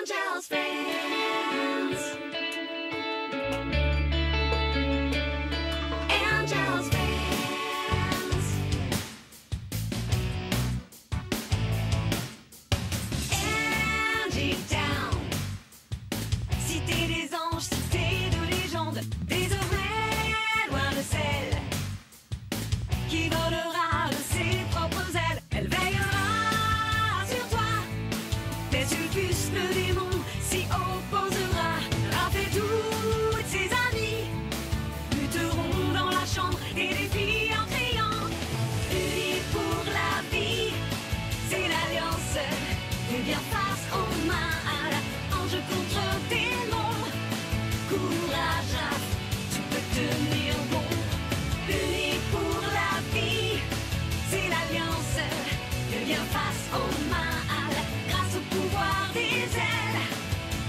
Angels fans. Angels fans. Angie Down. Cité des anges, cité de légende, désormais loin de celle qui volera de ses propres ailes. Elle veillera sur toi. Tes Sulfus, le démon, s'y opposera. Raph et toutes ses amies lutteront dans la chambre et défient en criant. Unis pour la vie, c'est l'alliance. Et bien face aux mains, ange contre démon. Courage, Raph, tu peux tenir bon. Unis pour la vie, c'est l'alliance. Et bien face aux mains. Grâce au pouvoir des ailes,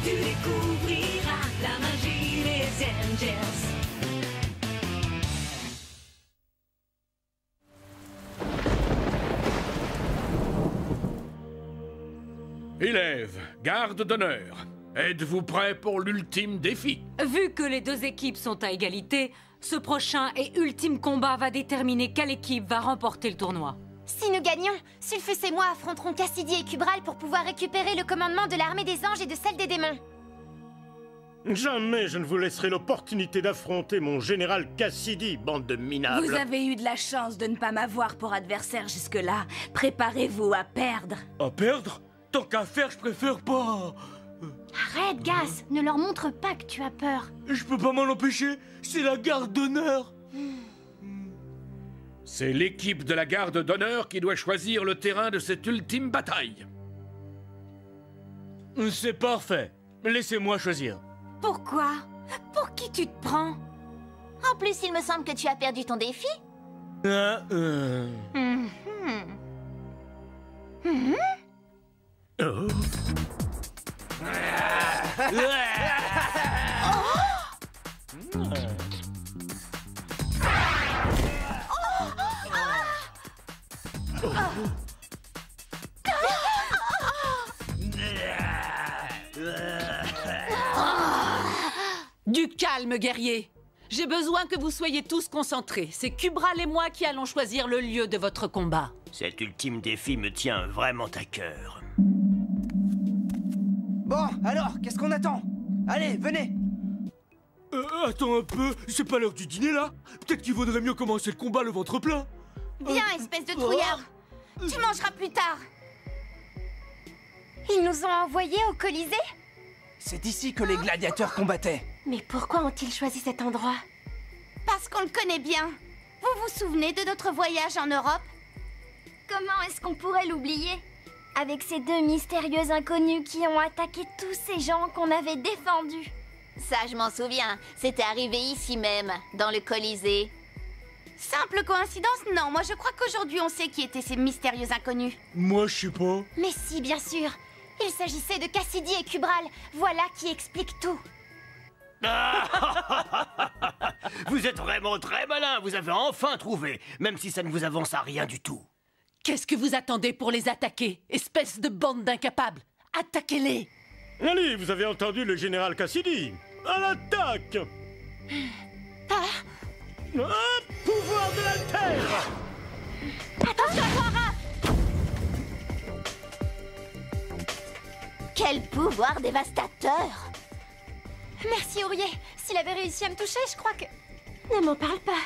tu découvriras la magie des Angels. Élèves, garde d'honneur, êtes-vous prêts pour l'ultime défi? Vu que les deux équipes sont à égalité, ce prochain et ultime combat va déterminer quelle équipe va remporter le tournoi. Si nous gagnons, Sulfus et moi affronterons Cassidy et Cubral pour pouvoir récupérer le commandement de l'armée des anges et de celle des démons. Jamais je ne vous laisserai l'opportunité d'affronter mon général Cassidy, bande de minables. Vous avez eu de la chance de ne pas m'avoir pour adversaire jusque-là. Préparez-vous à perdre. À perdre? Tant qu'à faire, je préfère pas. Arrête, Gas, ne leur montre pas que tu as peur. Je peux pas m'en empêcher, c'est la garde d'honneur. C'est l'équipe de la garde d'honneur qui doit choisir le terrain de cette ultime bataille. C'est parfait. Laissez-moi choisir. Pourquoi? Pour qui tu te prends? En plus, il me semble que tu as perdu ton défi. Oh. Du calme, guerrier. J'ai besoin que vous soyez tous concentrés. C'est Cubral et moi qui allons choisir le lieu de votre combat. Cet ultime défi me tient vraiment à cœur. Bon, alors, qu'est-ce qu'on attend? Allez, venez! Attends un peu, c'est pas l'heure du dîner là? Peut-être qu'il vaudrait mieux commencer le combat le ventre plein. Viens, espèce de trouillard. Tu mangeras plus tard. Ils nous ont envoyés au Colisée? C'est ici que les gladiateurs combattaient. Mais pourquoi ont-ils choisi cet endroit? Parce qu'on le connaît bien. Vous vous souvenez de notre voyage en Europe? Comment est-ce qu'on pourrait l'oublier? Avec ces deux mystérieux inconnus qui ont attaqué tous ces gens qu'on avait défendus. Ça, je m'en souviens. C'était arrivé ici même, dans le Colisée. Simple coïncidence? Non, moi je crois qu'aujourd'hui on sait qui étaient ces mystérieux inconnus. Moi, je sais pas. Mais si, bien sûr. Il s'agissait de Cassidy et Cubral. Voilà qui explique tout. Vous êtes vraiment très malin, vous avez enfin trouvé, même si ça ne vous avance à rien du tout. Qu'est-ce que vous attendez pour les attaquer, espèce de bande d'incapables? Attaquez-les! Allez, vous avez entendu le général Cassidy. À l'attaque! Pouvoir de la terre! Attention à toi, Raph! Quel pouvoir dévastateur! Merci, Ourier. S'il avait réussi à me toucher, je crois que... Ne m'en parle pas.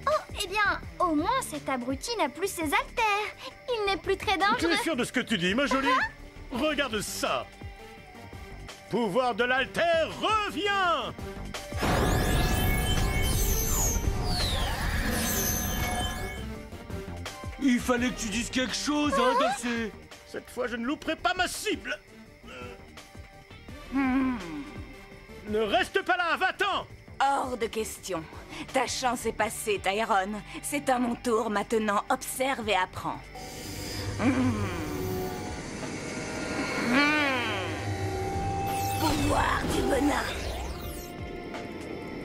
Oh, eh bien, au moins cet abruti n'a plus ses haltères. Il n'est plus très Tu dangereux. es sûr de ce que tu dis, ma jolie? Regarde ça! Pouvoir de l'altère revient! Il fallait que tu dises quelque chose, hein, Dulcé. Cette fois, je ne louperai pas ma cible! Ne reste pas là, va-t'en! Hors de question. Ta chance est passée, Tyrone. C'est à mon tour maintenant. Observe et apprends. Pouvoir du venin.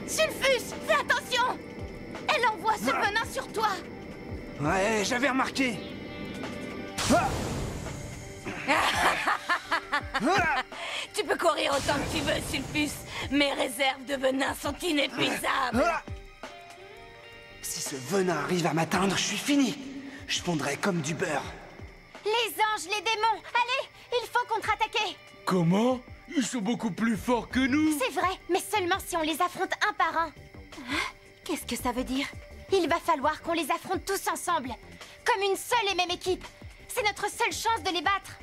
Sulfus, fais attention! Elle envoie ce venin sur toi. Ouais, j'avais remarqué. Tu peux courir autant que tu veux, Sulfus. Mes réserves de venin sont inépuisables. Si ce venin arrive à m'atteindre, je suis fini. Je fondrai comme du beurre. Les anges, les démons, allez, il faut contre-attaquer. Comment? Ils sont beaucoup plus forts que nous. C'est vrai, mais seulement si on les affronte un par un. Qu'est-ce que ça veut dire? Il va falloir qu'on les affronte tous ensemble, comme une seule et même équipe. C'est notre seule chance de les battre.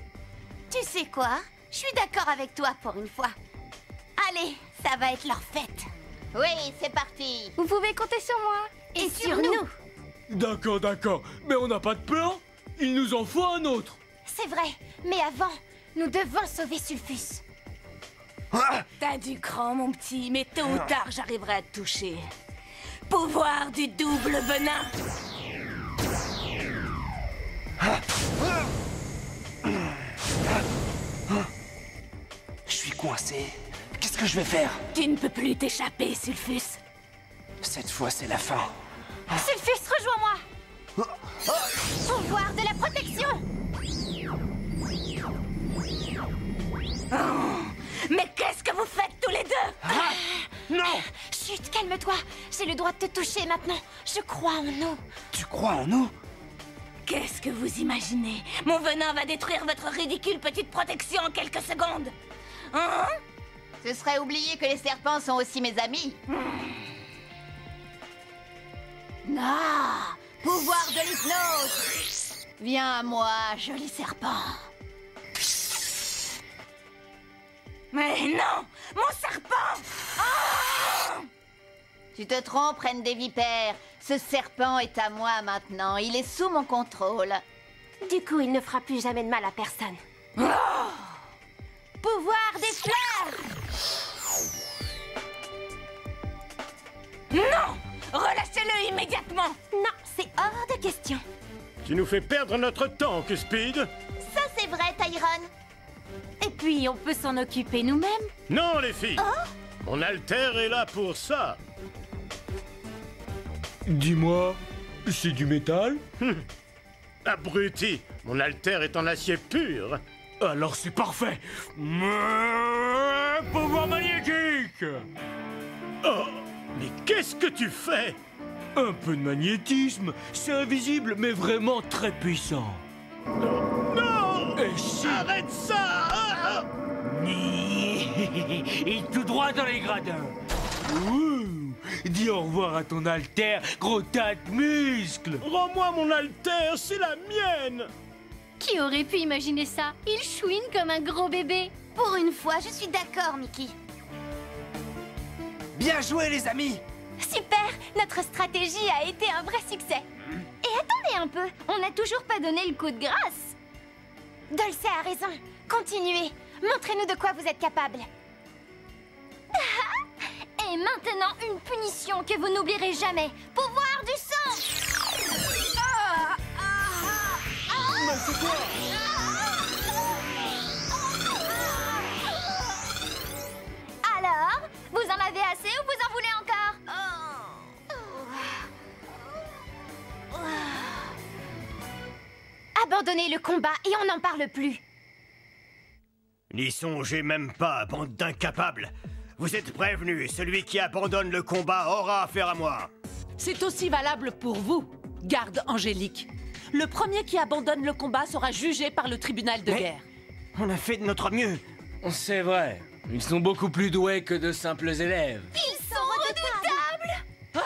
Tu sais quoi? Je suis d'accord avec toi pour une fois. Allez, ça va être leur fête. Oui, c'est parti. Vous pouvez compter sur moi. Et sur nous. D'accord. Mais on n'a pas de plan. Il nous en faut un autre. C'est vrai, mais avant, nous devons sauver Sulfus. T'as du cran, mon petit, mais tôt ou tard, j'arriverai à te toucher. Pouvoir du double venin. Je suis coincé. Qu'est-ce que je vais faire? Tu ne peux plus t'échapper, Sulfus. Cette fois, c'est la fin. Sulfus, rejoins-moi. Pouvoir de la protection. Mais qu'est-ce que vous faites tous les deux? Non! Chut, calme-toi. J'ai le droit de te toucher maintenant. Je crois en nous. Tu crois en nous? Qu'est-ce que vous imaginez? Mon venin va détruire votre ridicule petite protection en quelques secondes. Hein? Ce serait oublier que les serpents sont aussi mes amis. Ah! Pouvoir de l'hypnose. Viens à moi, joli serpent. Mais non! Mon serpent! Ah! Tu te trompes, reine des vipères. Ce serpent est à moi maintenant. Il est sous mon contrôle. Du coup, il ne fera plus jamais de mal à personne. Pouvoir des fleurs. Non! Relâchez-le immédiatement! Non, c'est hors de question. Tu nous fais perdre notre temps, Cuspide. Ça, c'est vrai, Tyrone. Et puis, on peut s'en occuper nous-mêmes. Non, les filles. Mon altère est là pour ça. Dis-moi, c'est du métal? Abruti, mon altère est en acier pur. Alors c'est parfait. Pouvoir magnétique. Oh, mais qu'est-ce que tu fais? Un peu de magnétisme, c'est invisible mais vraiment très puissant. Non! Et si... Arrête ça! Et tout droit dans les gradins. Ouh. Dis au revoir à ton altère, gros tas de muscles. Rends-moi mon altère, c'est la mienne. Qui aurait pu imaginer ça? Il chouine comme un gros bébé. Pour une fois, je suis d'accord, Mickey. Bien joué, les amis! Super! Notre stratégie a été un vrai succès. Et attendez un peu, on n'a toujours pas donné le coup de grâce. Dulce a raison. Continuez. Montrez-nous de quoi vous êtes capable. Et maintenant, une punition que vous n'oublierez jamais. Pouvoir du sang. Alors, vous en avez assez ou vous en voulez encore? Abandonnez le combat et on n'en parle plus. N'y songez même pas, bande d'incapables. Vous êtes prévenus, celui qui abandonne le combat aura affaire à moi. C'est aussi valable pour vous, garde Angélique. Le premier qui abandonne le combat sera jugé par le tribunal de guerre. On a fait de notre mieux. C'est vrai, ils sont beaucoup plus doués que de simples élèves. Ils sont redoutables.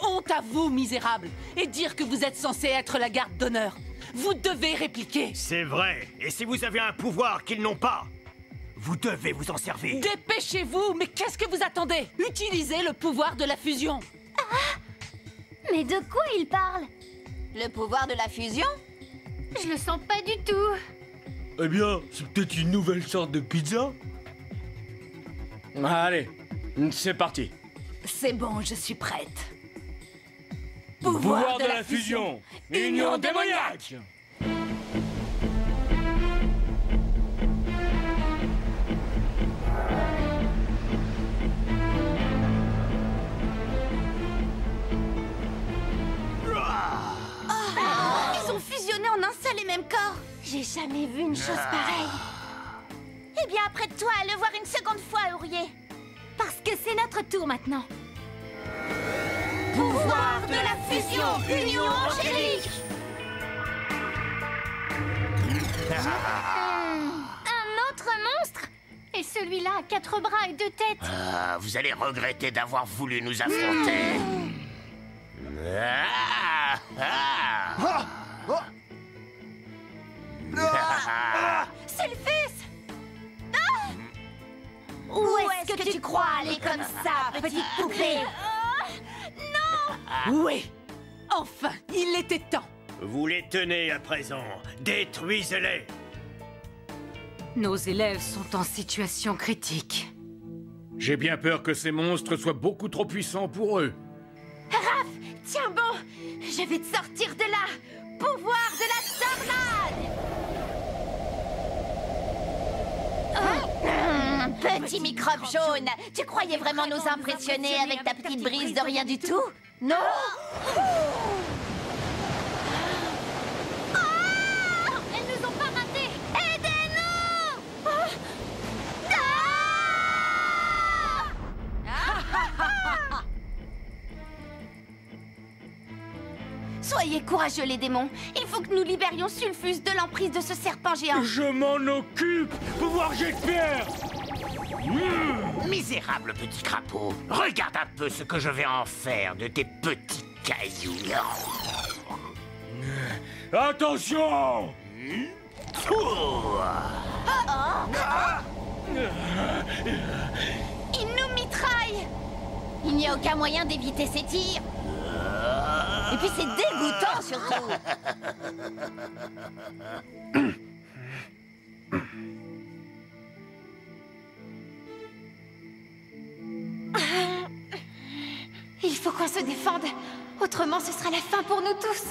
Honte à vous, misérables, et dire que vous êtes censé être la garde d'honneur. Vous devez répliquer. C'est vrai, et si vous avez un pouvoir qu'ils n'ont pas, vous devez vous en servir. Dépêchez-vous, mais qu'est-ce que vous attendez? Utilisez le pouvoir de la fusion. Mais de quoi il parle? Le pouvoir de la fusion? Je le sens pas du tout. Eh bien, c'est peut-être une nouvelle sorte de pizza? Allez, c'est parti. C'est bon, je suis prête. Pouvoir de la fusion. Union démoniaque. Ils ont fusionné en un seul et même corps. J'ai jamais vu une chose pareille. Eh bien près de toi à le voir une seconde fois, Ourier. Parce que c'est notre tour maintenant. Pouvoir de la fusion, union angélique. Un autre monstre? Et celui-là a 4 bras et 2 têtes. Vous allez regretter d'avoir voulu nous affronter. Sulfus! Où est-ce que tu crois aller comme ça, petite poupée? Non! Oui! Enfin, il était temps! Vous les tenez à présent. Détruisez-les. Nos élèves sont en situation critique. J'ai bien peur que ces monstres soient beaucoup trop puissants pour eux. Raph, tiens bon! Je vais te sortir de là! Pouvoir de la tornade! Petit microbe jaune, tu croyais vraiment nous impressionner avec ta petite brise de rien du tout? Non? Elles nous ont pas ratés! Aidez-nous! Soyez courageux, les démons. Il faut que nous libérions Sulfus de l'emprise de ce serpent géant. Je m'en occupe. Pouvoir jet de pierre. Misérable petit crapaud, regarde un peu ce que je vais en faire de tes petits cailloux. Attention! Il nous mitraille. Il n'y a aucun moyen d'éviter ces tirs. Et puis c'est dégoûtant surtout. Il faut qu'on se défende. Autrement, ce sera la fin pour nous tous.